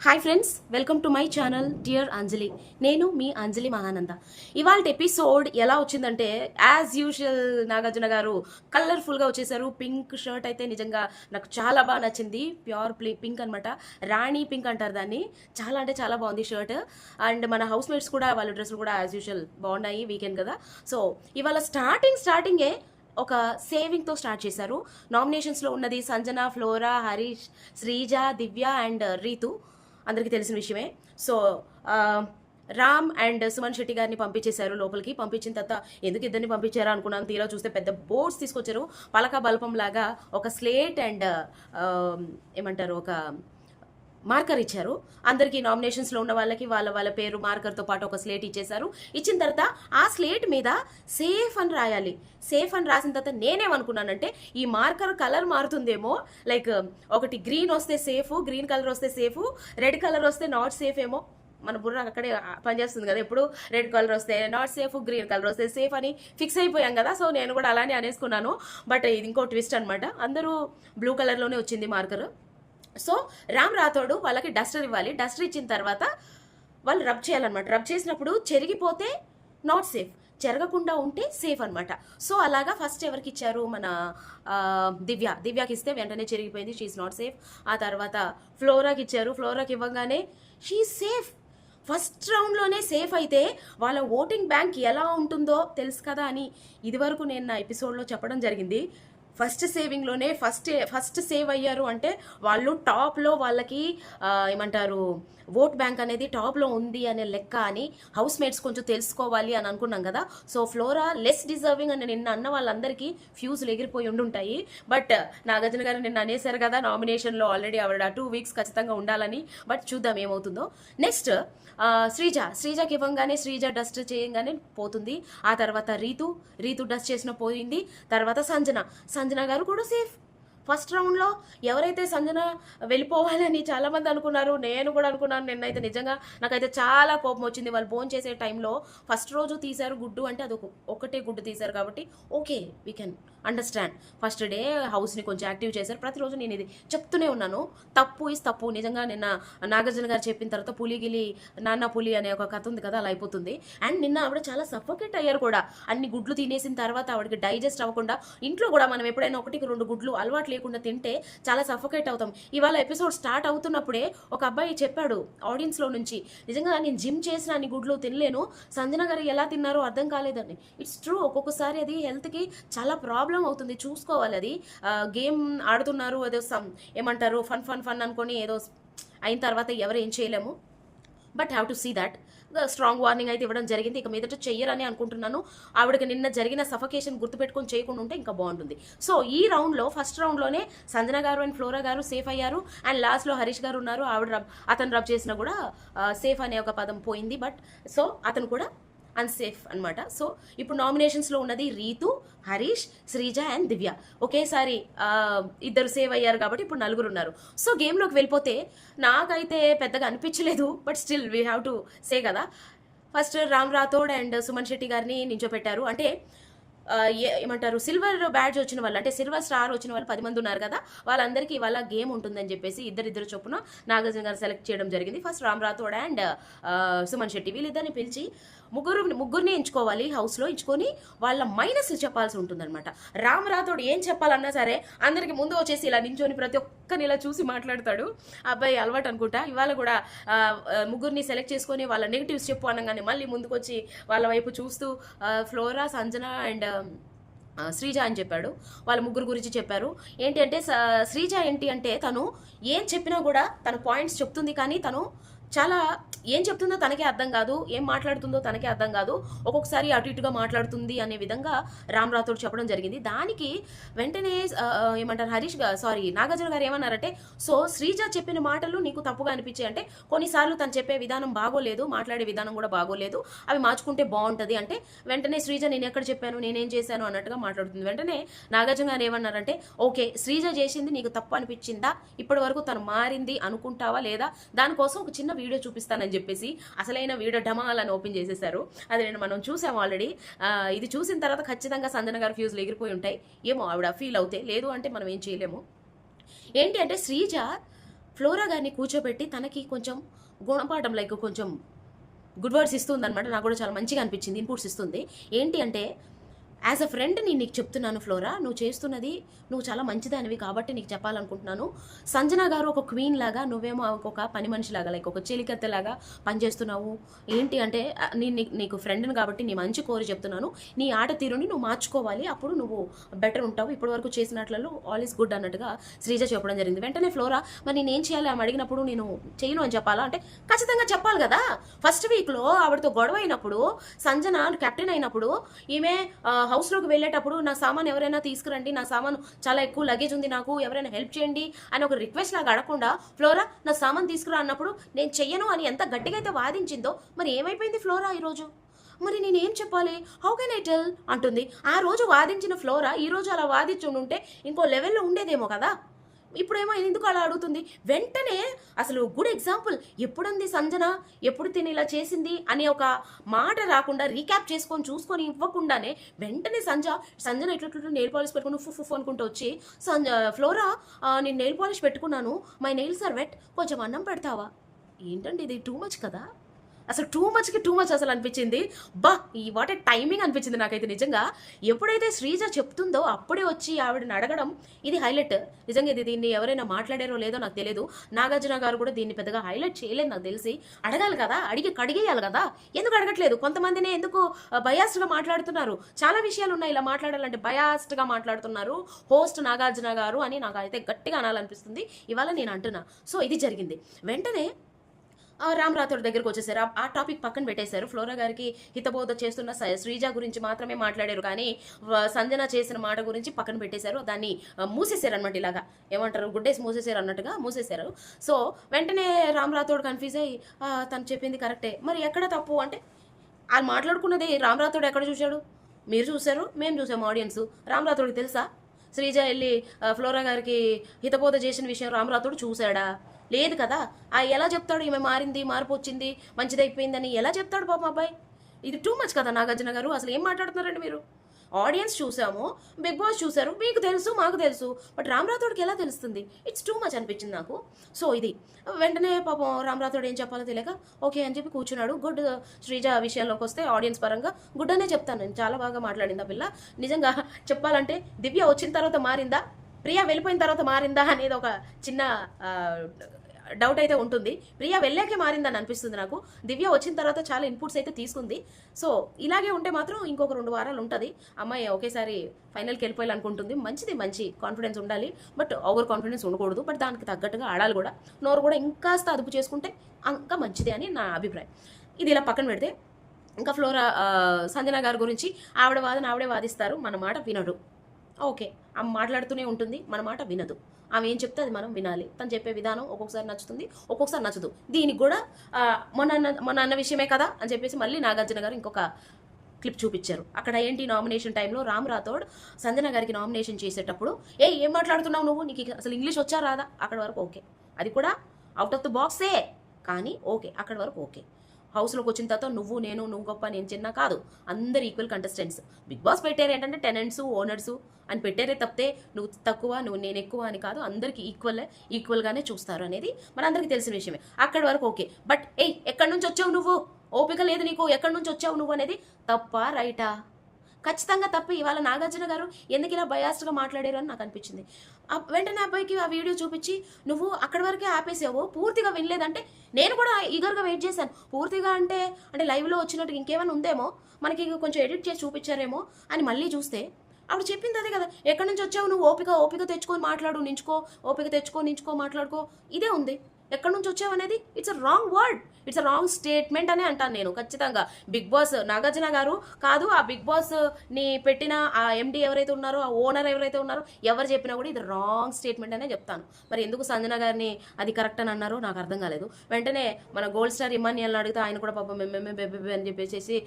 Hi friends, welcome to my channel dear Anjali. నేను మీ అంజలి మహానంద. ఇవాళ ఎపిసోడ్ ఎలా వచ్చిందంటే యాజ్ యూజువల్ నాగార్జున గారు కలర్ఫుల్గా వచ్చేసారు. పింక్ షర్ట్ అయితే నిజంగా నాకు చాలా బాగా నచ్చింది. ప్యూర్ పింక్ అనమాట, రాణి పింక్ అంటారు దాన్ని. చాలా అంటే చాలా బాగుంది షర్ట్. అండ్ మన హౌస్ మేట్స్ కూడా వాళ్ళ డ్రెస్సులు కూడా యాజ్ యూజువల్ బాగున్నాయి, వీకెండ్ కదా. సో ఇవాళ స్టార్టింగే ఒక సేవింగ్తో స్టార్ట్ చేశారు. నామినేషన్స్లో ఉన్నది సంజన, ఫ్లోరా, హరీష్, శ్రీజ, దివ్య అండ్ రీతు, అందరికీ తెలిసిన విషయమే. సో రామ్ అండ్ సుమన్ శెట్టి గారిని పంపించేశారు లోపలికి. పంపించిన తర్వాత ఎందుకు ఇద్దరిని పంపించారా అనుకున్నాను. తీరా చూస్తే పెద్ద బోర్డ్స్ తీసుకొచ్చారు. పలక బల్పం లాగా ఒక స్లేట్ అండ్ ఏమంటారు ఒక మార్కర్ ఇచ్చారు. అందరికీ నామినేషన్స్లో ఉన్న వాళ్ళకి వాళ్ళ పేరు మార్కర్తో పాటు ఒక స్లేట్ ఇచ్చేశారు. ఇచ్చిన తర్వాత ఆ స్లేట్ మీద సేఫ్ అని రాయాలి. సేఫ్ అని రాసిన తర్వాత నేనేమనుకున్నానంటే ఈ మార్కర్ కలర్ మారుతుందేమో, లైక్ ఒకటి గ్రీన్ వస్తే సేఫ్, గ్రీన్ కలర్ వస్తే సేఫ్, రెడ్ కలర్ వస్తే నాట్ సేఫ్ ఏమో. మన బుర్ర అక్కడే పనిచేస్తుంది కదా, ఎప్పుడు రెడ్ కలర్ వస్తే నాట్ సేఫ్, గ్రీన్ కలర్ వస్తే సేఫ్ అని ఫిక్స్ అయిపోయాం కదా. సో నేను కూడా అలానే అనేసుకున్నాను. బట్ ఇది ఇంకో ట్విస్ట్ అనమాట. అందరూ బ్లూ కలర్లోనే వచ్చింది మార్కర్. సో రామ్ రాథోడు వాళ్ళకి డస్టర్ ఇవ్వాలి. డస్టర్ ఇచ్చిన తర్వాత వాళ్ళు రబ్ చేయాలన్నమాట. రబ్ చేసినప్పుడు చెరిగిపోతే నాట్ సేఫ్, చెరగకుండా ఉంటే సేఫ్ అనమాట. సో అలాగా ఫస్ట్ ఎవరికి ఇచ్చారు, మన దివ్యకి ఇస్తే వెంటనే చెరిగిపోయింది, షీఈ్ నాట్ సేఫ్. ఆ తర్వాత ఫ్లోరాకి ఇచ్చారు. ఫ్లోరాకి ఇవ్వగానే షీఈ్ సేఫ్. ఫస్ట్ రౌండ్లోనే సేఫ్ అయితే వాళ్ళ ఓటింగ్ బ్యాంక్ ఎలా ఉంటుందో తెలుసు కదా అని ఇదివరకు నేను నా ఎపిసోడ్లో చెప్పడం జరిగింది. ఫస్ట్ సేవింగ్లోనే ఫస్ట్ సేవ్ అయ్యారు అంటే వాళ్ళు టాప్లో, వాళ్ళకి ఏమంటారు ఓట్ బ్యాంక్ అనేది టాప్లో ఉంది అనే లెక్క అని హౌస్ మేట్స్ కొంచెం తెలుసుకోవాలి అని అనుకున్నాం కదా. సో ఫ్లోరా లెస్ డిజర్వింగ్ అని నిన్న అన్న వాళ్ళందరికీ ఫ్యూజులు ఎగిరిపోయి ఉండుంటాయి. బట్ నాగార్జున గారు నిన్న అనేసారు కదా నామినేషన్లో ఆల్రెడీ ఆవిడ 2 వీక్స్ ఖచ్చితంగా ఉండాలని. బట్ చూద్దాం ఏమవుతుందో. నెక్స్ట్ శ్రీజకి ఇవ్వగానే శ్రీజ డస్ట్ చేయగానే పోతుంది. ఆ తర్వాత రీతు డస్ట్ చేసిన పోయింది. తర్వాత సంజన గారు కూడా సేఫ్. ఫస్ట్ రౌండ్లో ఎవరైతే సంజన వెళ్ళిపోవాలని చాలామంది అనుకున్నారు, నేను కూడా అనుకున్నాను. నిన్నైతే నిజంగా నాకైతే చాలా కోపం వచ్చింది. వాళ్ళు భోజనం చేసే టైంలో ఫస్ట్ రోజు తీశారు గుడ్డు అంటే అది ఒకటే గుడ్డు తీశారు కాబట్టి okay, we can understand. First day హౌస్ని కొంచెం యాక్టివ్ చేశారు. ప్రతిరోజు నేను ఇది చెప్తూనే ఉన్నాను, తప్పు ఇస్ తప్పు. నిజంగా నిన్న నాగార్జున గారు చెప్పిన తర్వాత పులిగిలి నాన్న పులి అనే ఒక కథ ఉంది కదా, అలా అయిపోతుంది. అండ్ నిన్న ఆవిడ చాలా సఫోకేట్ అయ్యారు కూడా. అన్ని గుడ్లు తినేసిన తర్వాత ఆవిడకి డైజెస్ట్ అవ్వకుండా, ఇంట్లో కూడా మనం ఎప్పుడైనా 1-2 గుడ్లు అలవాటు లేకుండా తింటే చాలా సఫోకేట్ అవుతాం. ఇవాళ ఎపిసోడ్ స్టార్ట్ అవుతున్నప్పుడే ఒక అబ్బాయి చెప్పాడు ఆడియన్స్లో నుంచి, నిజంగా నేను జిమ్ చేసిన అన్ని గుడ్లు తినలేను, సంజన గారు ఎలా తిన్నారో అర్థం కాలేదని. It's true. ఒక్కొక్కసారి అది హెల్త్కి చాలా ప్రాబ్లం అవుతుంది, చూసుకోవాలి. అది గేమ్ ఆడుతున్నారు, ఏదో ఏమంటారు ఫన్ అనుకొని ఏదో అయిన తర్వాత ఎవరు ఏం చేయలేము. But have to see that. Strong warning అయితే ఇవ్వడం జరిగింది. ఇక మీదట చెయ్యరని అనుకుంటున్నాను. ఆవిడకి నిన్న జరిగిన సఫకేషన్ గుర్తుపెట్టుకొని చేయకుండా ఉంటే ఇంకా బాగుంటుంది. సో ఈ రౌండ్లో ఫస్ట్ రౌండ్లోనే సంజన గారు అండ్ ఫ్లోరా గారు సేఫ్ అయ్యారు. అండ్ లాస్ట్లో హరీష్ గారు ఉన్నారు. అతను రబ్ చేసినా కూడా సేఫ్ అనే ఒక పదం పోయింది. బట్ సో అతను కూడా అన్సేఫ్ అనమాట. సో ఇప్పుడు నామినేషన్స్లో ఉన్నది రీతు, హరీష్, శ్రీజ అండ్ దివ్య. ఒకేసారి ఇద్దరు సేవ్ అయ్యారు కాబట్టి ఇప్పుడు 4 ఉన్నారు. సో గేమ్లోకి వెళ్ళిపోతే నాకైతే పెద్దగా అనిపించలేదు. But still we have to say కదా. ఫస్ట్ రామ్ రాథోడ్ అండ్ సుమన్ శెట్టి గారిని నించోపెట్టారు. అంటే ఏమంటారు సిల్వర్ బ్యాడ్జ్ వచ్చిన వాళ్ళు, అంటే సిల్వర్ స్టార్ వచ్చిన వాళ్ళు 10 మంది ఉన్నారు కదా, వాళ్ళందరికీ ఇవాళ గేమ్ ఉంటుందని చెప్పేసి ఇద్దరు చొప్పున నాగార్జున గారు సెలెక్ట్ చేయడం జరిగింది. ఫస్ట్ రామ్ రాథోడ్ అండ్ సుమన్ శెట్టి వీళ్ళిద్దరిని పిలిచి ముగ్గురిని ఎంచుకోవాలి. హౌస్లో ఎంచుకొని వాళ్ళ మైనస్లు చెప్పాల్సి ఉంటుందన్నమాట. రామ్ రాథోడ్ ఏం చెప్పాలన్నా సరే అందరికి ముందు వచ్చేసి ఇలా నించొని ప్రతి ఒక్కరిని ఇలా చూసి మాట్లాడతాడు. అబ్బాయి అలవాటు అనుకుంటా. ఇవాళ కూడా ముగ్గురిని సెలెక్ట్ చేసుకొని వాళ్ళ నెగిటివ్స్ చెప్పు అనగానే మళ్ళీ ముందుకు వచ్చి వాళ్ళ వైపు చూస్తూ ఫ్లోరా, సంజన అండ్ శ్రీజ అని చెప్పాడు. వాళ్ళ ముగ్గురు గురించి చెప్పారు. ఏంటి అంటే శ్రీజ ఏంటి అంటే తను ఏం చెప్పినా కూడా తన పాయింట్స్ చెప్తుంది, కానీ తను చాలా ఏం చెప్తుందో తనకే అర్థం కాదు, ఏం మాట్లాడుతుందో తనకే అర్థం కాదు, ఒక్కొక్కసారి అటు ఇటుగా మాట్లాడుతుంది అనే విధంగా రామ్ రాథోడ్ చెప్పడం జరిగింది. దానికి వెంటనే ఏమంటారు నాగార్జున గారు ఏమన్నారంటే, సో శ్రీజ చెప్పిన మాటలు నీకు తప్పుగా అనిపించాయి అంటే, కొన్నిసార్లు తను చెప్పే విధానం బాగోలేదు, మాట్లాడే విధానం కూడా బాగోలేదు, అవి మార్చుకుంటే బాగుంటుంది అంటే, వెంటనే శ్రీజ నేను ఎక్కడ చెప్పాను, నేనేం చేశాను అన్నట్టుగా మాట్లాడుతుంది. వెంటనే నాగార్జున గారు ఏమన్నారంటే, ఓకే శ్రీజ చేసింది నీకు తప్పు అనిపించిందా, ఇప్పటి వరకు తను మారింది అనుకుంటావా లేదా, దానికోసం ఒక చిన్న వీడియో చూపిస్తానని చెప్పేసి అసలైన వీడియో డమాలని ఓపెన్ చేసేసారు. అది మనం చూసాము ఆల్రెడీ. ఇది చూసిన తర్వాత ఖచ్చితంగా సంజన గారు ఫ్యూజ్లు ఎగిరిపోయి ఉంటాయి. ఏమో ఆవిడ ఫీల్ అవుతే, లేదు అంటే మనం ఏం చేయలేము. ఏంటి అంటే శ్రీజ ఫ్లోరా గారిని కూర్చోబెట్టి తనకి కొంచెం గుణపాఠం లైక్ కొంచెం గుడ్ వర్డ్స్ ఇస్తుంది అనమాట. నాకు కూడా చాలా మంచిగా అనిపించింది, ఇన్పుట్స్ ఇస్తుంది. ఏంటి అంటే, యాజ్ అ ఫ్రెండ్ నేను నీకు చెప్తున్నాను ఫ్లోరా, నువ్వు చేస్తున్నది నువ్వు చాలా మంచిదానివి కాబట్టి నీకు చెప్పాలనుకుంటున్నాను. సంజన గారు ఒక క్వీన్ లాగా, నువ్వేమో ఒక పని మనిషిలాగా లైక్ ఒక చెలికత్తెలాగా పనిచేస్తున్నావు. ఏంటి అంటే నీకు ఫ్రెండ్ని కాబట్టి నీ మంచి కోరి చెప్తున్నాను, నీ ఆట తీరుని నువ్వు మార్చుకోవాలి, అప్పుడు నువ్వు బెటర్ ఉంటావు. ఇప్పటి వరకు చేసినట్లలో ఆల్ ఈస్ గుడ్ అన్నట్టుగా శ్రీజ చెప్పడం జరిగింది. వెంటనే ఫ్లోరా, మరి నేనేం చేయాలి ఆమె అడిగినప్పుడు, నేను చేయను అని చెప్పాలా అంటే ఖచ్చితంగా చెప్పాలి కదా. ఫస్ట్ వీక్లో ఆవిడతో గొడవ అయినప్పుడు, సంజన కెప్టెన్ అయినప్పుడు, ఈమె హౌస్లోకి వెళ్ళేటప్పుడు నా సామాన్ ఎవరైనా తీసుకురండి, నా సామాను చాలా ఎక్కువ లగేజ్ ఉంది, నాకు ఎవరైనా హెల్ప్ చేయండి అని ఒక రిక్వెస్ట్ లాగా అడగకుండా, ఫ్లోరా నా సామాన్ తీసుకురా అన్నప్పుడు నేను చెయ్యను అని ఎంత గట్టిగా అయితే వాదించిందో, మరి ఏమైపోయింది ఫ్లోరా ఈరోజు? మరి నేనేం చెప్పాలి, హౌ కెన్ ఐ టెల్ అంటుంది. ఆ రోజు వాదించిన ఫ్లోరా ఈ రోజు అలా వాదించి ఉంటే ఇంకో లెవెల్లో ఉండేదేమో కదా. ఇప్పుడేమో ఎందుకు అలా అడుగుతుంది? వెంటనే అసలు గుడ్ ఎగ్జాంపుల్, ఎప్పుడుంది సంజన, ఎప్పుడు తిని ఇలా చేసింది అని ఒక మాట రాకుండా రీక్యాప్ చేసుకొని చూసుకొని ఇవ్వకుండానే వెంటనే సంజన ఇట్లా నెయిల్ పాలిష్ పెట్టుకుని ఫుఫ్ అనుకుంటూ వచ్చి, ఫ్లోరా నేను నెయిల్ పాలిష్ పెట్టుకున్నాను, మై నెయిల్స్ ఆర్ వెట్, కొంచెం అన్నం పెడతావా? ఏంటండి ఇది, టూ మచ్ కదా. అసలు టూ మచ్ అసలు అనిపించింది. ఈ వాట్ ఏ టైమింగ్ అనిపించింది నాకైతే నిజంగా. ఎప్పుడైతే శ్రీజ చెప్తుందో అప్పుడే వచ్చి ఆవిడని అడగడం, ఇది హైలైట్ నిజంగా. దీన్ని ఎవరైనా మాట్లాడారో లేదో నాకు తెలియదు. నాగార్జున గారు కూడా దీన్ని పెద్దగా హైలైట్ చేయలేదు నాకు తెలిసి. అడగాలి కదా, కడిగేయాలి కదా, ఎందుకు అడగట్లేదు? కొంతమందినే ఎందుకు బయాస్డ్గా మాట్లాడుతున్నారు. చాలా విషయాలు ఉన్నాయి ఇలా మాట్లాడాలంటే, బయాస్డ్గా మాట్లాడుతున్నారు హోస్ట్ నాగార్జున గారు అని నాకు అయితే గట్టిగా అనాలనిపిస్తుంది ఇవాళ నేను అంటున్నా. సో ఇది జరిగింది. వెంటనే రామ్ రాథోడ్ దగ్గరకు వచ్చేసారు. ఆ టాపిక్ పక్కన పెట్టేశారు. ఫ్లోరా గారికి హితబోధ చేస్తున్న శ్రీజ గురించి మాత్రమే మాట్లాడారు, కానీ సంజన చేసిన మాట గురించి పక్కన పెట్టేశారు. దాన్ని మూసేశారు అనమాట. ఇలాగా ఏమంటారు, గుడ్డేసి మూసేశారు అన్నట్టుగా మూసేశారు. సో వెంటనే రామ్ రాథోడ్ కన్ఫ్యూజ్ అయ్యి, తను చెప్పింది కరెక్టే, మరి ఎక్కడ తప్పు అంటే, వాళ్ళు మాట్లాడుకున్నది రామ్ రాథోడ్ ఎక్కడ చూశాడు? మీరు చూశారు, మేము చూసాము ఆడియన్స్. రామ్ రాథోడ్కి తెలుసా శ్రీజ వెళ్ళి ఫ్లోరా గారికి హితబోధ చేసిన విషయం రామ్ రాథోడ్ చూశాడా? లేదు కదా. ఎలా చెప్తాడు ఈమె మారింది, మార్పు వచ్చింది, మంచిదైపోయిందని ఎలా చెప్తాడు పాపం అబ్బాయి? ఇది టూ మచ్ కదా నాగార్జున గారు. అసలు ఏం మాట్లాడుతున్నారండి మీరు? ఆడియన్స్ చూసాము, బిగ్ బాస్ చూసారు, మీకు తెలుసు, మాకు తెలుసు, బట్ రామ్ రాథోడ్కి ఎలా తెలుస్తుంది? ఇట్స్ టూ మచ్ అనిపించింది నాకు. సో ఇది వెంటనే పాపం రామ్ రాథోడ్ ఏం చెప్పాలో తెలియక ఓకే అని చెప్పి కూర్చున్నాడు. గుడ్. శ్రీజ విషయంలోకి వస్తే ఆడియన్స్ పరంగా గుడ్ అనే చెప్తాను నేను. చాలా బాగా మాట్లాడింది ఆ పిల్ల. నిజంగా చెప్పాలంటే దివ్య వచ్చిన తర్వాత మారిందా, ప్రియా వెళ్ళిపోయిన తర్వాత మారిందా అనేది ఒక చిన్న డౌట్ అయితే ఉంటుంది. ప్రియా వెళ్ళాకే మారిందని అనిపిస్తుంది నాకు. దివ్య వచ్చిన తర్వాత చాలా ఇన్పుట్స్ అయితే తీసుకుంది. సో ఇలాగే ఉంటే మాత్రం ఇంకొక 2 వారాలు ఉంటుంది అమ్మాయి ఒకేసారి ఫైనల్కి వెళ్ళిపోయాలనుకుంటుంది. మంచి కాన్ఫిడెన్స్ ఉండాలి, బట్ ఓవర్ కాన్ఫిడెన్స్ ఉండకూడదు. బట్ దానికి తగ్గట్టుగా ఆడాలి కూడా. నోరు కూడా ఇంకాస్త అదుపు చేసుకుంటే ఇంకా మంచిది అని నా అభిప్రాయం. ఇది ఇలా పక్కన పెడితే, ఇంకా ఫ్లోరా సంజన గారి గురించి ఆవిడ వాదన ఆవిడే వాదిస్తారు, మన మాట వినడు. ఓకే, ఆమె మాట్లాడుతూనే ఉంటుంది, మన మాట వినదు. ఆమె ఏం చెప్తే అది మనం వినాలి. తను చెప్పే విధానం ఒక్కొక్కసారి నచ్చుతుంది, ఒక్కొక్కసారి నచ్చదు. దీనికి కూడా మొన్న అన్న విషయమే కదా అని చెప్పేసి మళ్ళీ నాగార్జున గారు ఇంకొక క్లిప్ చూపించారు. అక్కడ ఏంటి, నామినేషన్ టైంలో రామ్ రాథోడ్ సంజన గారికి నామినేషన్ చేసేటప్పుడు, ఏం మాట్లాడుతున్నావు నువ్వు, నీకు అసలు ఇంగ్లీష్ వచ్చా రాదా? అక్కడ వరకు ఓకే, అది కూడా అవుట్ ఆఫ్ ద బాక్సే, కానీ ఓకే, అక్కడ వరకు ఓకే. హౌస్లోకి వచ్చిన తర్వాత నువ్వు గొప్ప నేను చిన్న కాదు, అందరు ఈక్వల్ కంటెస్టెంట్స్. బిగ్ బాస్ పెట్టారు ఏంటంటే టెనెంట్స్, ఓనర్స్ అని పెట్టారే తప్పితే నువ్వు తక్కువ నేను ఎక్కువ అని కాదు. అందరికి ఈక్వల్గానే చూస్తారు అనేది మనందరికీ తెలిసిన విషయమే. అక్కడి వరకు ఓకే. బట్ ఎక్కడి నుంచి వచ్చావు నువ్వు, ఓపిక లేదు నీకు, ఎక్కడి నుంచి వచ్చావు నువ్వు అనేది తప్పా రైటా? ఖచ్చితంగా తప్పి. ఇవాళ నాగార్జున గారు ఎందుకు ఇలా బయాస్డ్గా మాట్లాడారు అని నాకు అనిపించింది. వెంటనే అబ్బాయికి ఆ వీడియో చూపించి, నువ్వు అక్కడి వరకే ఆపేసావు, పూర్తిగా వినలేదంటే, నేను కూడా ఈగర్గా వెయిట్ చేశాను. పూర్తిగా అంటే లైవ్లో వచ్చినట్టు ఇంకేమైనా ఉందేమో, మనకి కొంచెం ఎడిట్ చేసి చూపించారేమో అని మళ్ళీ చూస్తే ఆవిడ చెప్పింది అదే కదా. ఎక్కడి నుంచి వచ్చావు నువ్వు, ఓపిక తెచ్చుకొని మాట్లాడు, ఓపిక తెచ్చుకో మాట్లాడుకో, ఇదే ఉంది. ఎక్కడి నుంచి వచ్చావు అనేది it's a wrong word, it's a wrong statement అనే అంటాను నేను ఖచ్చితంగా. బిగ్ బాస్ నాగార్జున గారు కాదు, ఆ బిగ్ బాస్ ని పెట్టిన ఆ ఎండి ఎవరైతే ఉన్నారో, ఆ ఓనర్ ఎవరైతే ఉన్నారో, ఎవరు చెప్పినా కూడా ఇది రాంగ్ స్టేట్మెంట్ అనే చెప్తాను. మరి ఎందుకు సంజన గారిని అది కరెక్ట్ అని అన్నారో నాకు అర్థం కాలేదు. వెంటనే మన గోల్డ్ స్టార్ ఇమాన్యుయల్ని అడిగితే ఆయన కూడా పాపం బేబీ అని చెప్పేసి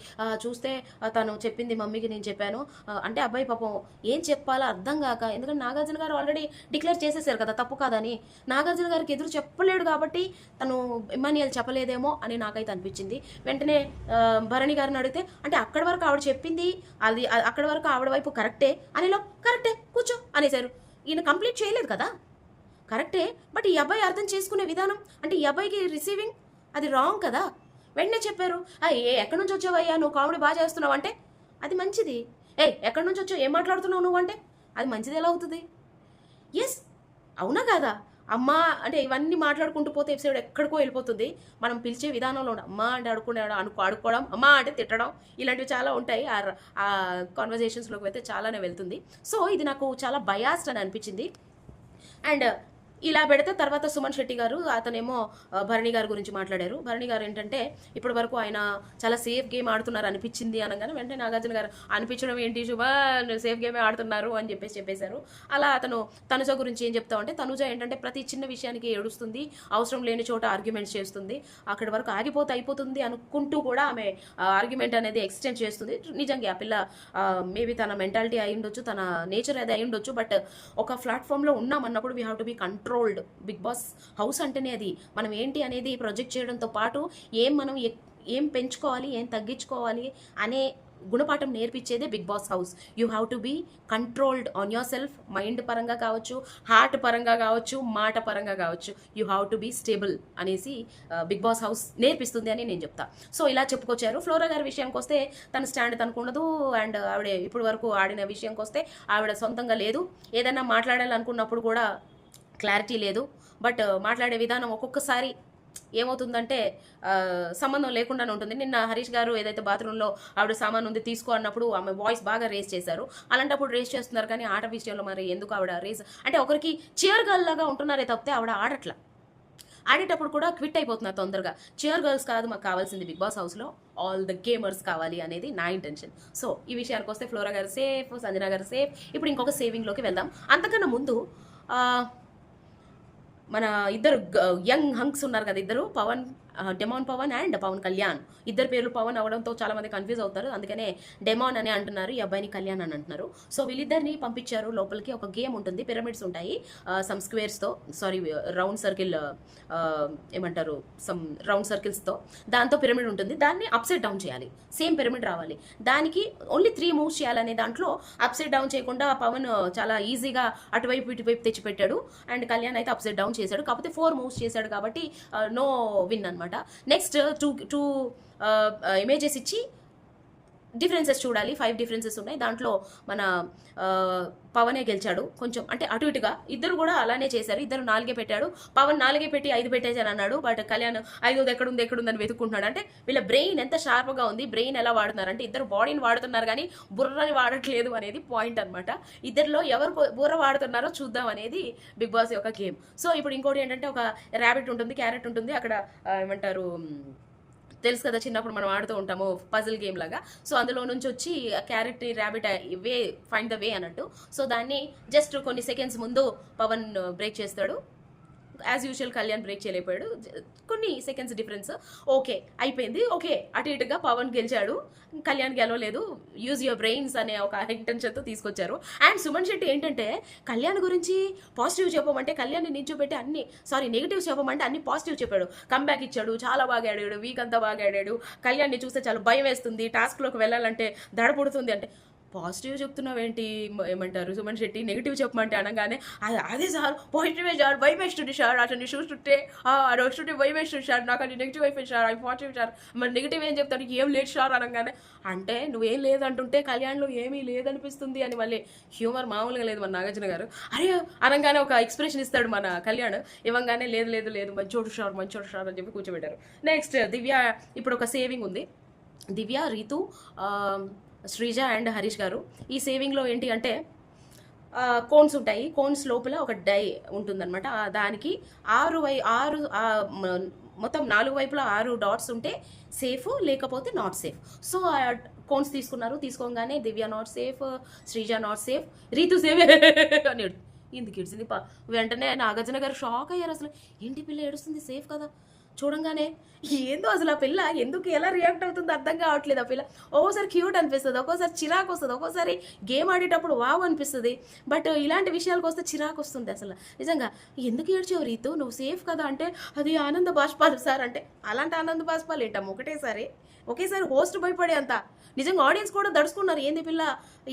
చూస్తే తను చెప్పింది మమ్మీకి నేను చెప్పాను అంటే, అబ్బాయి పాపం ఏం చెప్పాలో అర్థం కాక, ఎందుకంటే నాగార్జున గారు ఆల్రెడీ డిక్లేర్ చేసేసారు కదా తప్పు కాదని. నాగార్జున గారికి ఎదురు చెప్పలేడు కాబట్టి తను ఇమాన్యుయల్ చెప్పలేదేమో అని నాకైతే అనిపించింది. వెంటనే భరణి గారిని అడిగితే, అంటే అక్కడి వరకు ఆవిడ చెప్పింది అది, అక్కడి వరకు ఆవిడ వైపు కరెక్టే అనేలో కరెక్టే కూర్చో అనేసారు. ఈయన కంప్లీట్ చేయలేదు కదా. కరెక్టే. బట్ ఈ అబ్బాయి అర్థం చేసుకునే విధానం అంటే ఈ అబ్బాయికి రిసీవింగ్ అది రాంగ్ కదా. వెంటనే చెప్పారు, ఎక్కడి నుంచి వచ్చావయ్యా, నువ్వు కామెడీ బాగా చేస్తున్నావు అంటే అది మంచిది. ఎక్కడి నుంచి వచ్చావు, ఏం మాట్లాడుతున్నావు నువ్వు అంటే అది మంచిది ఎలా అవుతుంది? ఎస్, అవునా కాదా? అమ్మ అంటే ఇవన్నీ మాట్లాడుకుంటూ పోతే ఎపిసోడ్ ఎక్కడికో వెళ్ళిపోతుంది. మనం పిలిచే విధానంలో అమ్మ అంటే ఆడుకోవడం, అమ్మ అంటే తిట్టడం, ఇలాంటివి చాలా ఉంటాయి. ఆ కాన్వర్జేషన్స్లోకి అయితే చాలానే వెళ్తుంది. సో ఇది నాకు చాలా బయాస్డ్ అని అనిపించింది. అండ్ ఇలా పెడితే తర్వాత సుమన్ శెట్టి గారు అతనేమో భరణి గారి గురించి మాట్లాడారు. భరణి గారు ఏంటంటే ఇప్పటి వరకు ఆయన చాలా సేఫ్ గేమ్ ఆడుతున్నారు అనిపించింది అనగానే వెంటనే నాగార్జున గారు అనిపించడం ఏంటి శుభన్, సేఫ్ గేమే ఆడుతున్నారు అని చెప్పేశారు. అలా అతను తనుజ గురించి ఏం చెప్తామంటే తనుజ ఏంటంటే ప్రతి చిన్న విషయానికి ఏడుస్తుంది, అవసరం లేని చోట ఆర్గ్యుమెంట్స్ చేస్తుంది, అక్కడి వరకు అయిపోతుంది అనుకుంటూ కూడా ఆమె ఆర్గ్యుమెంట్ అనేది ఎక్స్టెండ్ చేస్తుంది. నిజంగా ఆ పిల్ల మేబీ తన మెంటాలిటీ అయి ఉండొచ్చు, తన నేచర్ అది అయి ఉండొచ్చు. బట్ ఒక ప్లాట్ఫామ్లో ఉన్నామన్నప్పుడు we have to be controlled. Bigg Boss house అంటేనే అది మనం ఏంటి అనేది ప్రొజెక్ట్ చేయడంతో పాటు మనం ఏం పెంచుకోవాలి, ఏం తగ్గించుకోవాలి అనే గుణపాఠం నేర్పించేదే Bigg Boss house. You have to be controlled on yourself. Mind పరంగా కావచ్చు, హార్ట్ పరంగా కావచ్చు, మాట పరంగా కావచ్చు, you have to be stable అనేసి బిగ్ బాస్ హౌస్ నేర్పిస్తుంది అని నేను చెప్తా. సో ఇలా చెప్పుకొచ్చారు. ఫ్లోరా గారి విషయానికి వస్తే తన స్టాండ్ తనకు ఉండదు. అండ్ ఆవిడ ఇప్పుడు వరకు ఆడిన విషయానికి వస్తే ఆవిడ సొంతంగా లేదు. ఏదైనా మాట్లాడాలనుకున్నప్పుడు కూడా క్లారిటీ లేదు. బట్ మాట్లాడే విధానం ఒక్కొక్కసారి ఏమవుతుందంటే సంబంధం లేకుండానే ఉంటుంది. నిన్న హరీష్ గారు ఏదైతే బాత్రూంలో ఆవిడ సామాన్ ఉంది తీసుకో అన్నప్పుడు ఆమె వాయిస్ బాగా రేస్ చేశారు. అలాంటప్పుడు రేస్ చేస్తున్నారు కానీ ఆట విషయంలో మరి ఎందుకు ఆవిడ రేస్ అంటే ఒకరికి చైర్ గర్ల్ లాగా ఉంటున్నారే తప్పితే ఆవిడ ఆడట్లా. ఆడేటప్పుడు కూడా క్విట్ అయిపోతున్నారు తొందరగా. చైర్ గర్ల్స్ కాదు మాకు కావాల్సింది బిగ్ బాస్ హౌస్లో, ఆల్ ద గేమర్స్ కావాలి అనేది నా ఇంటెన్షన్. సో ఈ విషయానికి వస్తే ఫ్లోరా గారు సేఫ్, సంజన గారు సేఫ్. ఇప్పుడు ఇంకొక సేవింగ్లోకి వెళ్దాం. అంతకన్నా ముందు మన ఇద్దరు యంగ్ హంక్స్ ఉన్నారు కదా, ఇద్దరు డెమాన్ పవన్ అండ్ పవన్ కళ్యాణ్. ఇద్దరు పేర్లు పవన్ అవడంతో చాలా మంది కన్ఫ్యూజ్ అవుతారు. అందుకనే డెమాన్ అని అంటున్నారు, ఈ అబ్బాయిని కళ్యాణ్ అని అంటున్నారు. సో వీళ్ళిద్దరిని పంపించారు లోపలికి. ఒక గేమ్ ఉంటుంది, పిరమిడ్స్ ఉంటాయి సమ్ స్క్వేర్స్తో, రౌండ్ సర్కిల్ ఏమంటారు సమ్ రౌండ్ సర్కిల్స్తో, దాంతో పిరమిడ్ ఉంటుంది. దాన్ని అప్సైడ్ డౌన్ చేయాలి, సేమ్ పిరమిడ్ రావాలి. దానికి ఓన్లీ 3 మూవ్స్ చేయాలనే దాంట్లో అప్సైడ్ డౌన్ చేయకుండా పవన్ చాలా ఈజీగా అటువైపు ఇటువైపు తెచ్చిపెట్టాడు. అండ్ కళ్యాణ్ అయితే అప్సైడ్ డౌన్ చేశాడు, కాకపోతే 4 మూవ్స్ చేశాడు కాబట్టి నో విన్ అనమాట. నెక్స్ట్ టూ ఇమేజెస్ ఇచ్చి డిఫరెన్సెస్ చూడాలి. 5 డిఫరెన్సెస్ ఉన్నాయి. దాంట్లో మన పవనే గెలిచాడు. కొంచెం అంటే అటు ఇటుగా ఇద్దరు కూడా అలానే చేశారు. ఇద్దరు 4 పెట్టాడు, పవన్ 4 పెట్టి 5 పెట్టేసాను అన్నాడు. బట్ కళ్యాణ్ 5 ఎక్కడుందని వెతుక్కుంటున్నాడు. అంటే వీళ్ళ బ్రెయిన్ ఎంత షార్ప్గా ఉంది, బ్రెయిన్ ఎలా వాడుతున్నారు అంటే ఇద్దరు బాడీని వాడుతున్నారు కానీ బుర్రని వాడట్లేదు అనేది పాయింట్ అనమాట. ఇద్దరిలో ఎవరు బుర్ర వాడుతున్నారో చూద్దాం అనేది బిగ్ బాస్ యొక్క గేమ్. సో ఇప్పుడు ఇంకోటి ఏంటంటే ఒక ర్యాబిట్ ఉంటుంది, క్యారెట్ ఉంటుంది, అక్కడ ఏమంటారు తెలుసు కదా, చిన్నప్పుడు మనం ఆడుతూ ఉంటాము పజిల్ గేమ్ లాగా. సో అందులో నుంచి వచ్చి carrot rabbit way find the way అన్నట్టు. సో దాన్ని జస్ట్ కొన్ని సెకండ్స్ ముందు పవన్ బ్రేక్ చేస్తాడు. యాజ్ యూజువల్ కళ్యాణ్ బ్రేక్ చేయలేకపోయాడు, కొన్ని సెకండ్స్ డిఫరెన్స్. ఓకే అయిపోయింది. ఓకే అటు ఇటుగా పవన్ గెలిచాడు, కళ్యాణ్ గెలవలేదు. యూజ్ యువర్ బ్రెయిన్స్ అనే ఒక ఇంటెన్షన్తో తీసుకొచ్చారు. అండ్ సుమన్ శెట్టి ఏంటంటే కళ్యాణ్ గురించి పాజిటివ్ చెప్పమంటే కళ్యాణ్ని నిల్చోబెట్టి నెగిటివ్ చెప్పమంటే అన్ని పాజిటివ్ చెప్పాడు. కంబ్యాక్ ఇచ్చాడు, చాలా బాగా ఆడాడు, వీక్ అంతా బాగా ఆడాడు, కళ్యాణ్ని చూస్తే చాలా భయం వేస్తుంది, టాస్క్లోకి వెళ్ళాలంటే దడపుడుతుంది అంటే పాజిటివ్ చెప్తున్నావేంటి ఏమంటారు సుమన్ శెట్టి, నెగిటివ్ చెప్పమంటే అనగానే అదే సార్ పాజిటివే సార్, భయం వేస్తుంది సార్, అతన్ని చూస్తుంటే వస్తుంటే భయం వేస్తుంది సార్, నాకు అది నెగిటివ్ అయిపోయింది సార్, అది పాజిటివ్ సార్, మరి నెగిటివ్ ఏం చెప్తాడు, ఏం లేదు సార్ అనగానే అంటే నువ్వేం లేదంటుంటే కళ్యాణ్లో ఏమీ లేదనిపిస్తుంది అని మళ్ళీ హ్యూమర్ మామూలుగా లేదు మన నాగార్జున గారు. అరే అనగానే ఒక ఎక్స్ప్రెషన్ ఇస్తాడు మన కళ్యాణ్, ఇవ్వగానే లేదు మంచోడు సార్ అని చెప్పి కూర్చోబెట్టారు. నెక్స్ట్ దివ్య, ఇప్పుడు ఒక సేవింగ్ ఉంది. దివ్య, రీతు, శ్రీజ అండ్ హరీష్ గారు. ఈ సేవింగ్లో ఏంటి అంటే కోన్స్ ఉంటాయి, కోన్స్ లోపల ఒక డై ఉంటుందన్నమాట. దానికి 6 మొత్తం 4 వైపులా 6 డాట్స్ ఉంటే సేఫ్, లేకపోతే నాట్ సేఫ్. సో కోన్స్ తీసుకోగానే Divya not safe, Sreeja not safe, Rithu safe అని ఎందుకు ఏడ్చింది వెంటనే నాగార్జున గారు షాక్ అయ్యారు. అసలు ఏంటి పిల్ల ఏడుస్తుంది, సేఫ్ కదా. చూడంగానే ఏందో అసలు ఆ పిల్ల ఎందుకు ఎలా రియాక్ట్ అవుతుందో అర్థం కావట్లేదు. ఆ పిల్ల ఒక్కోసారి క్యూట్ అనిపిస్తుంది, ఒక్కోసారి చిరాకు వస్తుంది, ఒక్కోసారి గేమ్ ఆడేటప్పుడు వావ్ అనిపిస్తుంది. బట్ ఇలాంటి విషయాలకు వస్తే చిరాకు వస్తుంది అసలు నిజంగా. ఎందుకు ఏడ్చావు రీతు, నువ్వు సేఫ్ కదా అంటే అది ఆనంద బాష్పాలు సార్ అంటే, అలాంటి ఆనంద బాష్పాలు ఏంటమ్మ ఒకేసారి హోస్ట్ భయపడే అంత నిజంగా ఆడియన్స్ కూడా దడుచుకున్నారు, ఏంది పిల్ల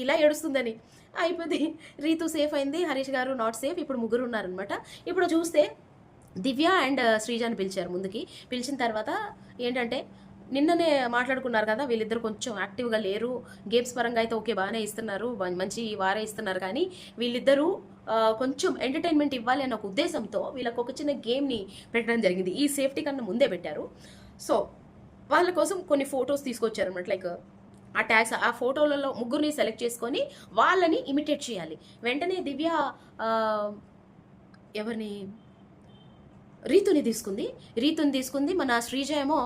ఇలా ఏడుస్తుందని. అయిపోయింది, రీతు సేఫ్ అయింది, హరీష్ గారు నాట్ సేఫ్. ఇప్పుడు ముగ్గురు ఉన్నారనమాట. ఇప్పుడు చూస్తే దివ్య అండ్ శ్రీజాని పిలిచారు ముందుకి. పిలిచిన తర్వాత ఏంటంటే నిన్ననే మాట్లాడుకున్నారు కదా, వీళ్ళిద్దరు కొంచెం యాక్టివ్గా లేరు, గేమ్స్ పరంగా అయితే ఓకే బాగానే ఇస్తున్నారు, మంచి వారే ఇస్తున్నారు, కానీ వీళ్ళిద్దరూ కొంచెం ఎంటర్టైన్మెంట్ ఇవ్వాలి అన్న ఒక ఉద్దేశంతో వీళ్ళకి ఒక చిన్న గేమ్ని పెట్టడం జరిగింది. ఈ సేఫ్టీ కన్నా ముందే పెట్టారు. సో వాళ్ళ కోసం కొన్ని ఫొటోస్ తీసుకొచ్చారు అనమాట. లైక్ ఆ ట్యాగ్స్, ఆ ఫోటోలలో ముగ్గురిని సెలెక్ట్ చేసుకొని వాళ్ళని ఇమిటేట్ చేయాలి. వెంటనే దివ్య ఎవరిని రీతుని తీసుకుంది. మన శ్రీజ ఏమో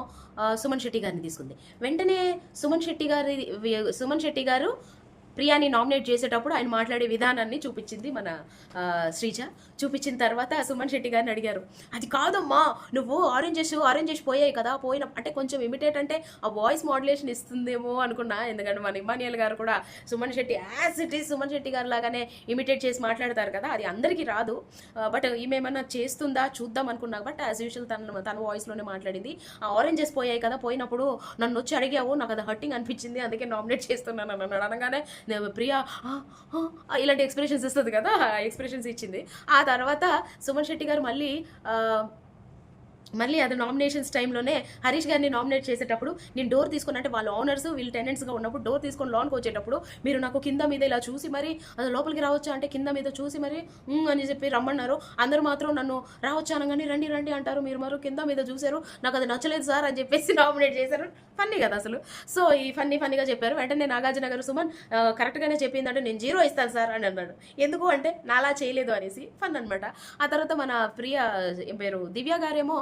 సుమన్ శెట్టి గారిని తీసుకుంది. వెంటనే సుమన్ శెట్టి గారు ప్రియాని నామినేట్ చేసేటప్పుడు ఆయన మాట్లాడే విధానాన్ని చూపించింది మన శ్రీజ. చూపించిన తర్వాత సుమన్ శెట్టి గారిని అడిగారు, అది కాదమ్మా నువ్వు ఆరెంజెస్ పోయాయి కదా, అంటే కొంచెం ఇమిటేట్ అంటే ఆ వాయిస్ మాడ్యులేషన్ ఇస్తుందేమో అనుకున్నా. ఎందుకంటే మన ఇమానియల్ గారు కూడా Suman Shetty as it is Suman Shetty గారు లాగానే ఇమిటేట్ చేసి మాట్లాడతారు కదా, అది అందరికీ రాదు. బట్ ఈమె ఏమన్నా చేస్తుందా చూద్దాం అనుకున్నా. బట్ యాజ్ యూజువల్ తన వాయిస్లోనే మాట్లాడింది. ఆ ఆరెంజెస్ పోయాయి కదా, పోయినప్పుడు నన్ను వచ్చి అడిగావు, నాకు అది హర్టింగ్ అనిపించింది, అందుకే నామినేట్ చేస్తున్నాను అన్నాడు. అనగానే ప్రియా ఇలాంటి ఎక్స్ప్రెషన్స్ ఇస్తుంది కదా, ఎక్స్ప్రెషన్స్ ఇచ్చింది. ఆ తర్వాత సుమన్ శెట్టి గారు మళ్ళీ అది నామినేషన్స్ టైంలోనే హరీష్ గారిని నామినేట్ చేసేటప్పుడు నేను డోర్ తీసుకుని, అంటే వాళ్ళ ఓనర్స్ వీళ్ళు టెనెంట్స్గా ఉన్నప్పుడు డోర్ తీసుకొని లోన్కి వచ్చేటప్పుడు మీరు నాకు కింద మీద ఇలా చూసి మరి అది లోపలికి రావచ్చా అంటే కింద మీద చూసి మరి అని చెప్పి రమ్మన్నారు. అందరూ మాత్రం నన్ను రావచ్చా అనగానే రండి అంటారు, మీరు మరి కింద మీద చూశారు, నాకు అది నచ్చలేదు సార్ అని చెప్పేసి నామినేట్ చేశారు. ఫన్నీ కదా అసలు. సో ఈ ఫన్నీగా చెప్పారు. వెంటనే నాగార్జున గారు సుమన్ కరెక్ట్గానే చెప్పిందంటే నేను 0 ఇస్తాను సార్ అని అన్నాడు. ఎందుకు అంటే నాలా చేయలేదు అనేసి ఫన్ అనమాట. ఆ తర్వాత మన పేరు దివ్య గారేమో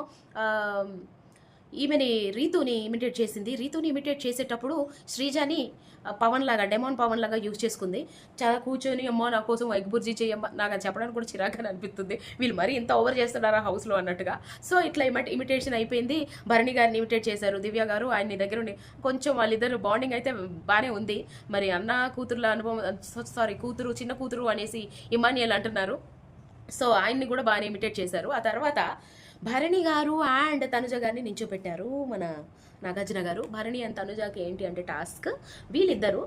ఈమెని రీతుని ఇమిటేట్ చేసింది. రీతుని ఇమిటేట్ చేసేటప్పుడు శ్రీజాని డెమాన్ పవన్ లాగా యూజ్ చేసుకుంది. చాలా కూర్చొని అమ్మా నా కోసం ఎగ్ బుర్జీ చేయమ్మా, నాకు అది చెప్పడానికి కూడా చిరాగ్గా అనిపిస్తుంది, వీళ్ళు మరీ ఇంత ఓవర్ చేస్తున్నారా హౌస్లో అన్నట్టుగా. సో ఇట్లా ఇమిటేషన్ అయిపోయింది. భరణి గారిని ఇమిటేట్ చేశారు దివ్య గారు. ఆయన దగ్గర ఉండి కొంచెం వాళ్ళిద్దరు బాండింగ్ అయితే బాగానే ఉంది. మరి కూతురు చిన్న కూతురు అనేసి ఇమానియల్ అంటున్నారు. సో ఆయన్ని కూడా బాగానే ఇమిటేట్ చేశారు. ఆ తర్వాత భరణి గారు అండ్ తనుజ గారిని నించోపెట్టారు మన నాగార్జున గారు. భరణి అండ్ తనుజకి ఏంటి అంటే టాస్క్, వీళ్ళిద్దరు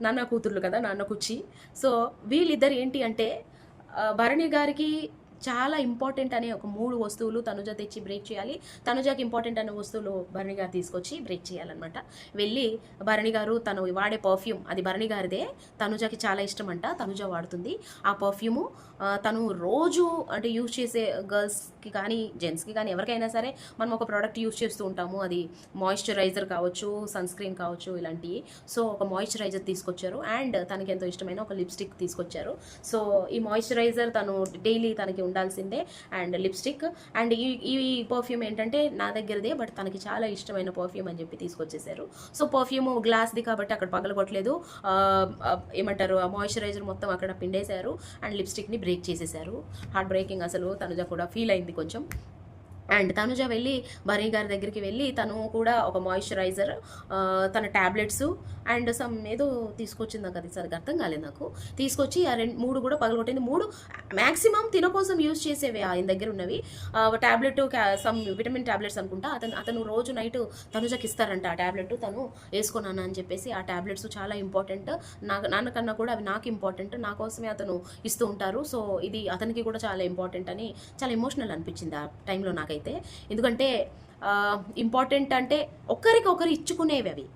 నాన్న కూతుర్లు కదా, నాన్న కుచ్చి. సో వీళ్ళిద్దరు ఏంటి అంటే భరణి గారికి చాలా ఇంపార్టెంట్ అనే ఒక 3 వస్తువులు తనుజ తెచ్చి బ్రేక్ చేయాలి. తనుజకి ఇంపార్టెంట్ అనే వస్తువులు భరణి గారు తీసుకొచ్చి బ్రేక్ చేయాలన్నమాట. వెళ్ళి భరణి గారు తను వాడే పర్ఫ్యూమ్, అది భరణి గారిదే, తనుజకి చాలా ఇష్టం అంట, తనుజ వాడుతుంది ఆ పర్ఫ్యూము. తను రోజు అంటే యూజ్ చేసే గర్ల్స్కి కానీ జెంట్స్కి కానీ ఎవరికైనా సరే మనం ఒక ప్రోడక్ట్ యూజ్ చేస్తూ ఉంటాము. అది మాయిశ్చరైజర్ కావచ్చు, సన్ స్క్రీన్ కావచ్చు, ఇలాంటివి. సో ఒక మాయిశ్చరైజర్ తీసుకొచ్చారు అండ్ తనకి ఎంతో ఇష్టమైన ఒక లిప్స్టిక్ తీసుకొచ్చారు. సో ఈ మాయిశ్చరైజర్ తను డైలీ తనకి ఉండాల్సిందే అండ్ లిప్స్టిక్ అండ్ ఈ పర్ఫ్యూమ్ ఏంటంటే నా దగ్గరదే, బట్ తనకి చాలా ఇష్టమైన పర్ఫ్యూమ్ అని చెప్పి తీసుకొచ్చేసారు. సో పర్ఫ్యూమ్ గ్లాస్ది కాబట్టి అక్కడ పగలగొట్టలేదు, ఏమంటారు ఆ మాయిశ్చరైజర్ మొత్తం అక్కడ పిండేశారు అండ్ లిప్స్టిక్ని బ్రేక్ చేసేసారు. హార్ట్ బ్రేకింగ్ అసలు. తనుజ కూడా ఫీల్ అయింది కొంచెం. అండ్ తనుజ వెళ్ళి భరణి గారి దగ్గరికి వెళ్ళి తను కూడా ఒక మాయిశ్చరైజర్, తన ట్యాబ్లెట్స్ అండ్ సమ్ ఏదో తీసుకొచ్చింది, నాకు అది సరిగ్గా అర్థం కాలేదు నాకు. తీసుకొచ్చి ఆ 3 కూడా పగలగొట్టింది. 3 మ్యాక్సిమం తిన కోసం యూజ్ చేసేవి ఆయన దగ్గర ఉన్నవి. ట్యాబ్లెట్ సమ్ విటమిన్ ట్యాబ్లెట్స్ అనుకుంటా. అతను రోజు నైట్ తనుజకి ఇస్తారంట ఆ ట్యాబ్లెట్, తను వేసుకున్నాను అని చెప్పేసి. ఆ ట్యాబ్లెట్స్ చాలా ఇంపార్టెంట్, నాన్నకన్నా కూడా అవి నాకు ఇంపార్టెంట్, నా కోసమే అతను ఇస్తూ ఉంటారు. సో ఇది అతనికి కూడా చాలా ఇంపార్టెంట్ అని చాలా ఎమోషనల్ అనిపించింది ఆ టైంలో నాకైతే. ఎందుకంటే ఇంపార్టెంట్ అంటే ఒకరికొకరు ఇచ్చుకునేవి అవి,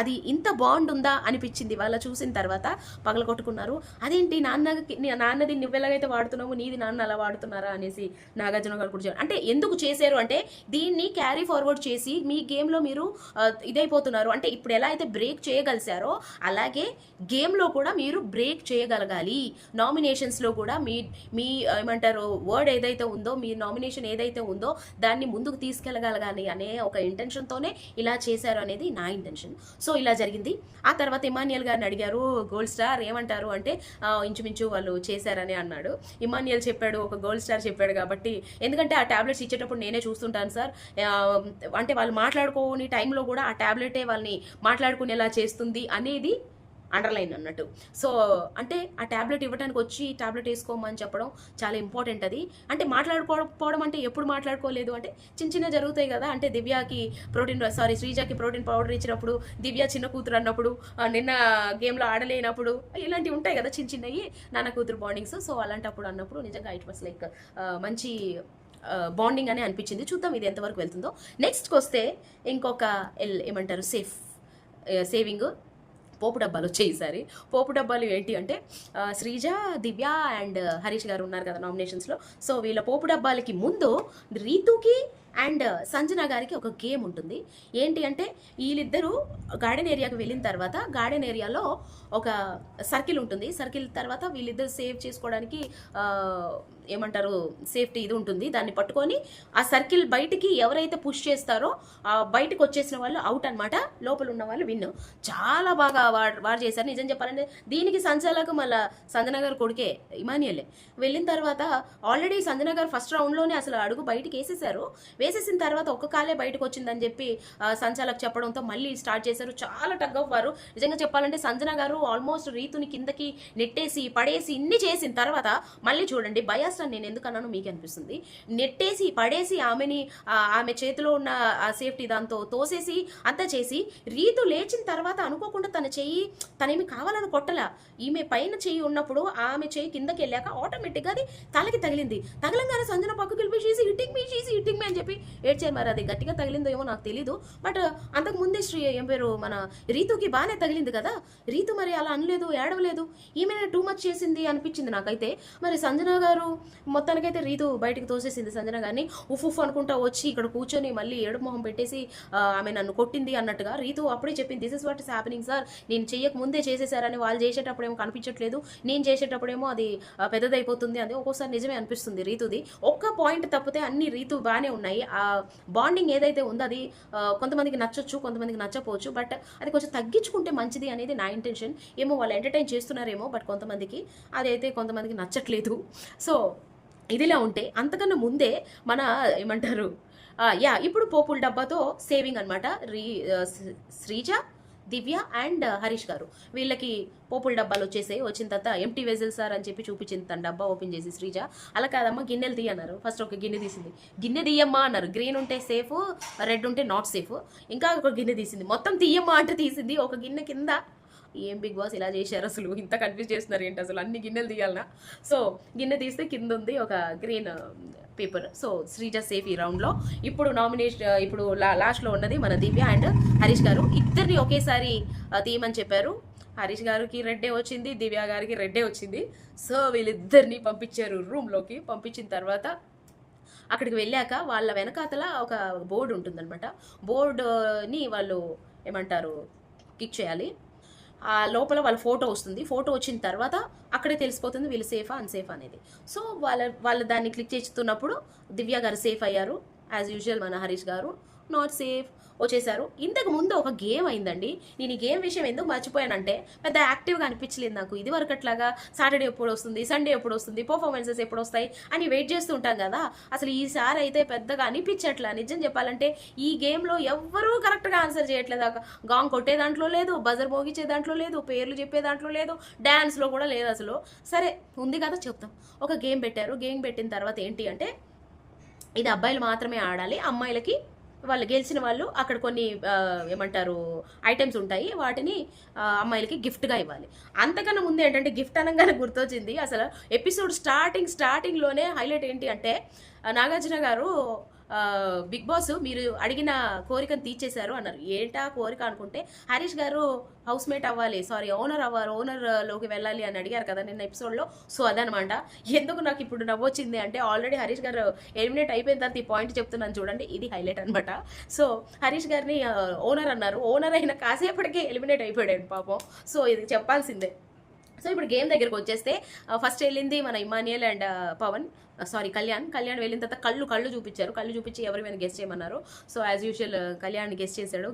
అది ఇంత బాండ్ ఉందా అనిపించింది వాళ్ళ చూసిన తర్వాత. పగల కొట్టుకున్నారు. అదేంటి నాన్నది నువ్వెలాగైతే వాడుతున్నావు నీది నాన్న అలా వాడుతున్నారా అనేసి నాగార్జున గారు కూడా అంటే ఎందుకు చేశారు అంటే దీన్ని క్యారీ ఫార్వర్డ్ చేసి మీ గేమ్లో మీరు ఇదైపోతున్నారు. అంటే ఇప్పుడు ఎలా అయితే బ్రేక్ చేయగలిసారో అలాగే గేమ్లో కూడా మీరు బ్రేక్ చేయగలగాలి. నామినేషన్స్లో కూడా మీ ఏమంటారు వర్డ్ ఏదైతే ఉందో, మీ నామినేషన్ ఏదైతే ఉందో దాన్ని ముందుకు తీసుకెళ్ళగలగాలి అనే ఒక ఇంటెన్షన్తోనే ఇలా చేశారు అనేది నా ఇంటెన్షన్. సో ఇలా జరిగింది. ఆ తర్వాత ఇమాన్యుయల్ గారిని అడిగారు, గోల్డ్ స్టార్ ఏమంటారు అంటే ఇంచుమించు వాళ్ళు చేశారని అన్నాడు. ఇమాన్యుయల్ చెప్పాడు, ఒక గోల్డ్ స్టార్ చెప్పాడు కాబట్టి, ఎందుకంటే ఆ టాబ్లెట్స్ ఇచ్చేటప్పుడు నేనే చూస్తుంటాను సార్, అంటే వాళ్ళు మాట్లాడుకోని టైంలో కూడా ఆ టాబ్లెటే వాళ్ళని మాట్లాడుకునేలా చేస్తుంది అనేది అండర్లైన్ అన్నట్టు. సో అంటే ఆ ట్యాబ్లెట్ ఇవ్వడానికి వచ్చి ట్యాబ్లెట్ వేసుకోమని చెప్పడం చాలా ఇంపార్టెంట్. అది అంటే మాట్లాడుకోకపోవడం అంటే ఎప్పుడు మాట్లాడుకోలేదు అంటే చిన్న జరుగుతాయి కదా. అంటే దివ్యకి శ్రీజాకి ప్రోటీన్ పౌడర్ ఇచ్చినప్పుడు, దివ్య చిన్న కూతురు అన్నప్పుడు, నిన్న గేమ్లో ఆడలేనప్పుడు, ఇలాంటివి ఉంటాయి కదా చిన్నవి నాన్న కూతురు బాండింగ్స్. సో అలాంటప్పుడు అన్నప్పుడు నిజంగా ఇట్ వాస్ లైక్ మంచి బాండింగ్ అని అనిపించింది. చూద్దాం ఇది ఎంతవరకు వెళ్తుందో. నెక్స్ట్కి వస్తే ఇంకొక ఏమంటారు సేవింగ్ పోపు డబ్బాలు వచ్చాయి ఈసారి. పోపు డబ్బాలు ఏంటి అంటే శ్రీజ, దివ్య అండ్ హరీష్ గారు ఉన్నారు కదా నామినేషన్స్లో. సో వీళ్ళ పోపు డబ్బాలకి ముందు రీతుకి అండ్ సంజన గారికి ఒక గేమ్ ఉంటుంది. ఏంటి అంటే వీళ్ళిద్దరూ గార్డెన్ ఏరియాకి వెళ్ళిన తర్వాత గార్డెన్ ఏరియాలో ఒక సర్కిల్ ఉంటుంది. సర్కిల్ తర్వాత వీళ్ళిద్దరు సేవ్ చేసుకోవడానికి ఏమంటారు సేఫ్టీ ఇది ఉంటుంది. దాన్ని పట్టుకొని ఆ సర్కిల్ బయటికి ఎవరైతే పుష్ చేస్తారో బయటకు వచ్చేసిన వాళ్ళు అవుట్ అనమాట, లోపల ఉన్న వాళ్ళు విన్. చాలా బాగా వాడు చేశారు నిజం చెప్పాలంటే. దీనికి సంచాలకు మళ్ళీ సంజన గారు కొడుకే ఇమాన్యుయలే. వెళ్ళిన తర్వాత ఆల్రెడీ సంజన గారు ఫస్ట్ రౌండ్లోనే అసలు అడుగు బయటికి వేసేసిన తర్వాత ఒక్క కాలే బయటకు వచ్చిందని చెప్పి సంచాలకు చెప్పడంతో మళ్ళీ స్టార్ట్ చేశారు. చాలా టగ్ ఆఫ్ వారు నిజంగా చెప్పాలంటే. సంజన గారు ఆల్మోస్ట్ రీతుని కిందకి నెట్టేసి పడేసి ఇన్ని చేసిన తర్వాత మళ్ళీ చూడండి, బయాస్ అని నేను ఎందుకు అన్నాను మీకు అనిపిస్తుంది. నెట్టేసి పడేసి ఆమె చేతిలో ఉన్న ఆ సేఫ్టీ దాంతో తోసేసి అంతా చేసి రీతు లేచిన తర్వాత అనుకోకుండా తనేమి కావాలని కొట్టలా. ఈమె పైన చెయ్యి ఉన్నప్పుడు ఆమె చెయ్యి కిందకి వెళ్ళాక ఆటోమేటిక్గా అది తలకి తగిలింది. తగలంగానే సంజన పక్కకి వెళ్ళిపోయి షీసీ హిట్టింగ్ మీ అని చెప్పి ఏడ్చారు. మరి అది గట్టిగా తగిలిందో ఏమో నాకు తెలీదు. బట్ అంతకు ముందే ఏం పేరు మన రీతుకి బాగానే తగిలింది కదా. రీతు మరి అలా అనలేదు, ఏడవలేదు. ఈమె టూ మచ్ చేసింది అనిపించింది నాకైతే. మరి సంజన గారు మొత్తానికైతే రీతు బయటకు తోసేసింది సంజన గారిని. ఉఫ్ అనుకుంటా వచ్చి ఇక్కడ కూర్చొని మళ్ళీ ఏడుపు మొహం పెట్టేసి ఆమె నన్ను కొట్టింది అన్నట్టుగా. రీతు అప్పుడే చెప్పింది, this is what is happening sir, నేను చెయ్యక ముందే చేసేసారని. వాళ్ళు చేసేటప్పుడేమో కనిపించట్లేదు, నేను చేసేటప్పుడేమో అది పెద్దదైపోతుంది అని. ఒక్కోసారి నిజమే అనిపిస్తుంది రీతుది. ఒక్క పాయింట్ తప్పితే అన్ని రీతు బాగానే ఉన్నాయి. ఆ బాండింగ్ ఏదైతే ఉందో అది కొంతమందికి నచ్చొచ్చు, కొంతమందికి నచ్చపోవచ్చు. బట్ అది కొంచెం తగ్గించుకుంటే మంచిది అనేది నా ఇంటెన్షన్. ఏమో వాళ్ళు ఎంటర్టైన్ చేస్తున్నారేమో, బట్ కొంతమందికి నచ్చట్లేదు. సో ఇదిలా ఉంటే అంతకన్నా ముందే మన ఏమంటారు ఇప్పుడు పోపుల డబ్బాతో సేవింగ్ అనమాట. శ్రీజ, దివ్య అండ్ హరీష్ గారు వీళ్ళకి పోపుల డబ్బాలు వచ్చిన తర్వాత ఎంటీ వెజల్ సార్ అని చెప్పి చూపించింది తన డబ్బా ఓపెన్ చేసి. శ్రీజ అలా కాదమ్మా గిన్నెలు తీయన్నారు. ఫస్ట్ ఒక గిన్నె తీసింది. గిన్నె తీయమ్మా అన్నారు. గ్రీన్ ఉంటే సేఫ్, రెడ్ ఉంటే నాట్ సేఫ్. ఇంకా ఒక గిన్నె తీసింది. మొత్తం తీయమ్మా అంటే తీసింది. ఒక గిన్నె కింద ఏం బిగ్ బాస్ ఇలా చేశారు అసలు, ఇంత కన్ఫ్యూజ్ చేస్తున్నారు ఏంటి అసలు, అన్ని గిన్నెలు తీయాలనా. సో గిన్నె తీస్తే కింద ఉంది ఒక green paper. So Sreeja safe ఈ రౌండ్లో. ఇప్పుడు లాస్ట్లో ఉన్నది మన దివ్య అండ్ హరీష్ గారు. ఇద్దరిని ఒకేసారి తీయమని చెప్పారు. హరీష్ గారికి రెడ్డే వచ్చింది, దివ్య గారికి రెడ్డే వచ్చింది. సో వీళ్ళిద్దరిని పంపించారు రూమ్లోకి. పంపించిన తర్వాత అక్కడికి వెళ్ళాక వాళ్ళ వెనకాతల ఒక బోర్డు ఉంటుందన్నమాట. బోర్డుని వాళ్ళు ఏమంటారు కిక్ చేయాలి. ఆ లోపల వాళ్ళ ఫోటో వస్తుంది. ఫోటో వచ్చిన తర్వాత అక్కడే తెలిసిపోతుంది వీళ్ళు సేఫా అన్సేఫా అనేది. సో వాళ్ళ దాన్ని క్లిక్ చేస్తున్నప్పుడు దివ్య గారు సేఫ్ అయ్యారు. యాజ్ యూజువల్ మన హరీష్ గారు నాట్ సేఫ్ వచ్చేసారు. ఇంతకు ముందు ఒక గేమ్ అయిందండి. నేను ఈ గేమ్ విషయం ఎందుకు మర్చిపోయానంటే పెద్ద యాక్టివ్గా అనిపించలేదు నాకు. ఇది వరకు అట్లాగా సాటర్డే ఎప్పుడు వస్తుంది, సండే ఎప్పుడు వస్తుంది, పర్ఫార్మెన్సెస్ ఎప్పుడు వస్తాయి అని వెయిట్ చేస్తూ ఉంటాం కదా. అసలు ఈసారి అయితే పెద్దగా అనిపించట్లా. నిజం చెప్పాలంటే ఈ గేమ్లో ఎవ్వరూ కరెక్ట్గా ఆన్సర్ చేయట్లేదు. గాంగ్ కొట్టే దాంట్లో లేదు, బజర్ మోగించే దాంట్లో లేదు, పేర్లు చెప్పే దాంట్లో లేదు, డ్యాన్స్లో కూడా లేదు అసలు. సరే ఉంది కదా చెప్తాం. ఒక గేమ్ పెట్టారు. గేమ్ పెట్టిన తర్వాత ఏంటి అంటే ఇది అబ్బాయిలు మాత్రమే ఆడాలి. అమ్మాయిలకి వాళ్ళు గెలిచిన వాళ్ళు అక్కడ కొన్ని ఏమంటారు ఐటమ్స్ ఉంటాయి, వాటిని అమ్మాయిలకి గిఫ్ట్గా ఇవ్వాలి. అంతకన్నా ముందు ఏంటంటే గిఫ్ట్ అనగానే గుర్తొచ్చింది అసలు ఎపిసోడ్ స్టార్టింగ్లోనే హైలైట్ ఏంటి అంటే నాగార్జున గారు బిగ్ బాస్ మీరు అడిగిన కోరికను తీర్చేశారు అన్నారు. ఏంటా కోరిక అనుకుంటే హరీష్ గారు హౌస్ మేట్ అవ్వాలి, ఓనర్లోకి వెళ్ళాలి అని అడిగారు కదా నిన్న ఎపిసోడ్లో. సో అదనమాట. ఎందుకు నాకు ఇప్పుడు నవ్వొచ్చింది అంటే ఆల్రెడీ హరీష్ గారు ఎలిమినేట్ అయిపోయిన తర్వాత ఈ పాయింట్ చెప్తున్నాను చూడండి, ఇది హైలైట్ అనమాట. సో హరీష్ గారిని ఓనర్ అన్నారు. ఓనర్ అయిన కాసేపటికే ఎలిమినేట్ అయిపోయాడు పాపం. సో ఇది చెప్పాల్సిందే. సో ఇప్పుడు గేమ్ దగ్గరకు వచ్చేస్తే ఫస్ట్ వెళ్ళింది మన ఇమానియల్ అండ్ పవన్, కళ్యాణ్ వెళ్ళిన తర్వాత కళ్ళు చూపించారు. కళ్ళు చూపించి ఎవరి మీద గెస్ట్ చేయమన్నారు. So as usual Kalyan guest చేశాడు.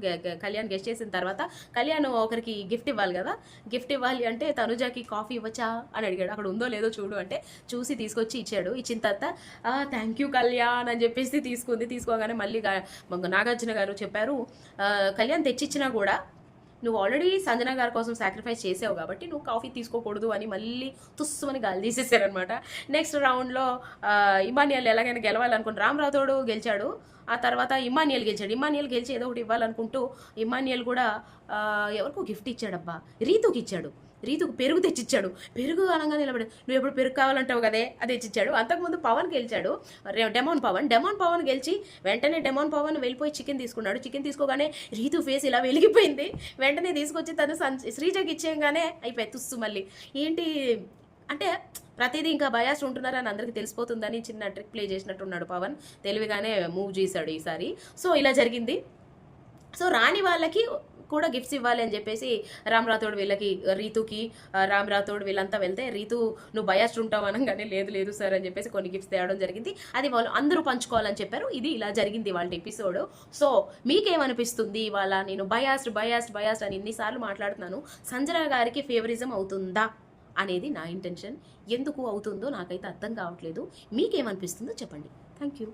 కళ్యాణ్ గెస్ట్ చేసిన తర్వాత కళ్యాణ్ ఒకరికి గిఫ్ట్ ఇవ్వాలి కదా. గిఫ్ట్ ఇవ్వాలి అంటే తనుజాకి కాఫీ ఇవ్వచ్చా అని అడిగాడు. అక్కడ ఉందో లేదో చూడు అంటే చూసి తీసుకొచ్చి ఇచ్చాడు. ఇచ్చిన తర్వాత థ్యాంక్ యూ కళ్యాణ్ అని చెప్పేసి తీసుకోగానే మళ్ళీ నాగార్జున గారు చెప్పారు, కళ్యాణ్ తెచ్చిచ్చినా కూడా నువ్వు ఆల్రెడీ సంజన గారి కోసం సాక్రిఫైస్ చేసావు కాబట్టి నువ్వు కాఫీ తీసుకోకూడదు అని మళ్ళీ తుస్సుమని గాలి తీసేసారనమాట. నెక్స్ట్ రౌండ్లో ఇమానియల్ ఎలాగైనా గెలవాలనుకుని రామ్ రాథోడ్ గెలిచాడు. ఆ తర్వాత ఇమానియల్ గెలిచి ఏదో ఒకటి ఇవ్వాలనుకుంటూ ఇమానియల్ కూడా ఎవరికో గిఫ్ట్ ఇచ్చాడబ్బా, రీతుకి ఇచ్చాడు. రీతుకు పెరుగు తెచ్చిచ్చాడు. పెరుగు అనగా నిలబడి నువ్వు ఎప్పుడు పెరుగు కావాలంటావు కదే అది తెచ్చిచ్చాడు. అంతకుముందు పవన్ గెలిచాడు, డెమాన్ పవన్ గెలిచి వెంటనే డెమాన్ పవన్ వెళ్ళిపోయి చికెన్ తీసుకున్నాడు. చికెన్ తీసుకోగానే రీతు ఫేస్ ఇలా వెలిగిపోయింది. వెంటనే తీసుకొచ్చి తను శ్రీజకి ఇచ్చేయగానే అయిపోయి తుస్సు. మళ్ళీ ఏంటి అంటే ప్రతిదీ ఇంకా బయాస్ ఉంటున్నారని అందరికీ తెలిసిపోతుందని చిన్న ట్రిక్ ప్లే చేసినట్టున్నాడు పవన్. తెలివిగానే మూవ్ చేశాడు ఈసారి. సో ఇలా జరిగింది. సో రాని వాళ్ళకి కూడా గిఫ్ట్స్ ఇవ్వాలి అని చెప్పేసి రామ్ రాథోడ్ వీళ్ళకి, రీతుకి, రామ్ రాథోడ్ వీళ్ళంతా వెళ్తే రీతు నువ్వు బయాస్డ్ ఉంటావు అనగానే లేదు సార్ అని చెప్పేసి కొన్ని గిఫ్ట్స్ తేవడం జరిగింది. అది వాళ్ళు అందరూ పంచుకోవాలని చెప్పారు. ఇది ఇలా జరిగింది వాళ్ళ ఎపిసోడ్. సో మీకేమనిపిస్తుంది? ఇవాళ నేను బయాస్డ్ అని ఇన్నిసార్లు మాట్లాడుతున్నాను. సంజన గారికి ఫేవరిజం అవుతుందా అనేది నా ఇంటెన్షన్. ఎందుకు అవుతుందో నాకైతే అర్థం కావట్లేదు. మీకేమనిపిస్తుందో చెప్పండి. Thank you.